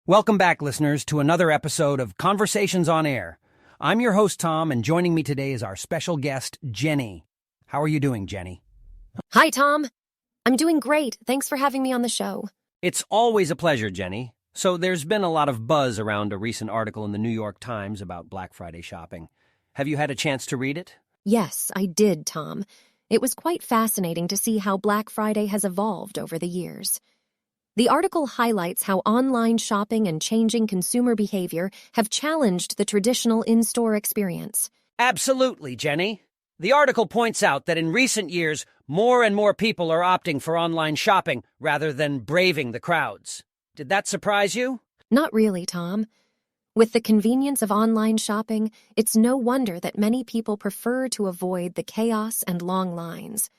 Welcome back, listeners, to another episode of Conversations on Air. I'm your host, Tom, and joining me today is our special guest, Jenny. How are you doing, Jenny? Hi, Tom. I'm doing great. Thanks for having me on the show. It's always a pleasure, Jenny. So there's been a lot of buzz around a recent article in the New York Times about Black Friday shopping. Have you had a chance to read it? Yes, I did, Tom. It was quite fascinating to see how Black Friday has evolved over the years. The article highlights how online shopping and changing consumer behavior have challenged the traditional in-store experience. Absolutely, Jenny. The article points out that in recent years, more and more people are opting for online shopping rather than braving the crowds. Did that surprise you? Not really, Tom. With the convenience of online shopping, it's no wonder that many people prefer to avoid the chaos and long lines.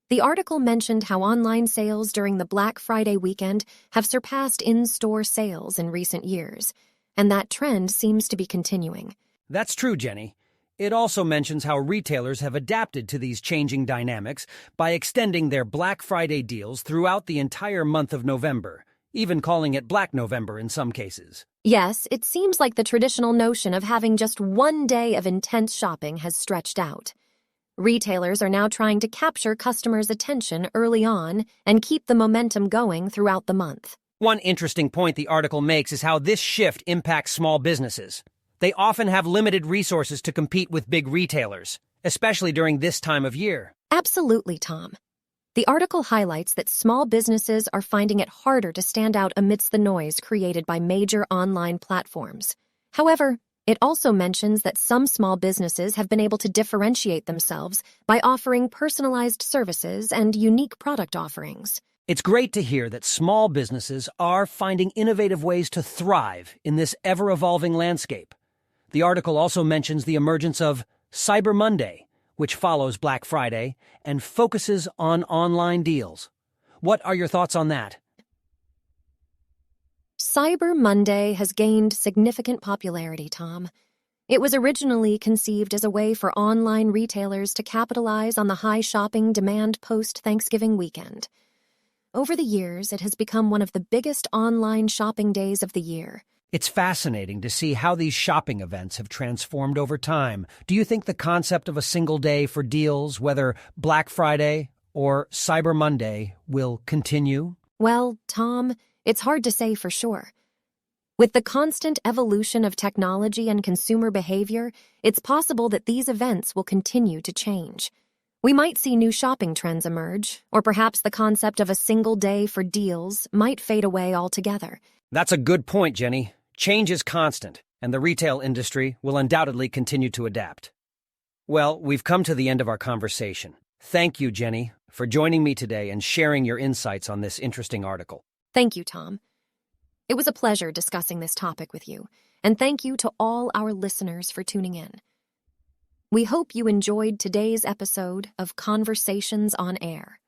The article mentioned how online sales during the Black Friday weekend have surpassed in-store sales in recent years, and that trend seems to be continuing. That's true, Jenny. It also mentions how retailers have adapted to these changing dynamics by extending their Black Friday deals throughout the entire month of November, even calling it Black November in some cases. Yes, it seems like the traditional notion of having just one day of intense shopping has stretched out. Retailers are now trying to capture customers' attention early on and keep the momentum going throughout the month. One interesting point the article makes is how this shift impacts small businesses. They often have limited resources to compete with big retailers, especially during this time of year. Absolutely, Tom. The article highlights that small businesses are finding it harder to stand out amidst the noise created by major online platforms. However, it also mentions that some small businesses have been able to differentiate themselves by offering personalized services and unique product offerings. It's great to hear that small businesses are finding innovative ways to thrive in this ever-evolving landscape. The article also mentions the emergence of Cyber Monday, which follows Black Friday and focuses on online deals. What are your thoughts on that? Cyber Monday has gained significant popularity, Tom. It was originally conceived as a way for online retailers to capitalize on the high shopping demand post-Thanksgiving weekend. Over the years, it has become one of the biggest online shopping days of the year. It's fascinating to see how these shopping events have transformed over time. Do you think the concept of a single day for deals, whether Black Friday or Cyber Monday, will continue? Well, Tom, it's hard to say for sure. With the constant evolution of technology and consumer behavior, it's possible that these events will continue to change. We might see new shopping trends emerge, or perhaps the concept of a single day for deals might fade away altogether. That's a good point, Jenny. Change is constant, and the retail industry will undoubtedly continue to adapt. Well, we've come to the end of our conversation. Thank you, Jenny, for joining me today and sharing your insights on this interesting article. Thank you, Tom. It was a pleasure discussing this topic with you, and thank you to all our listeners for tuning in. We hope you enjoyed today's episode of Conversations on Air.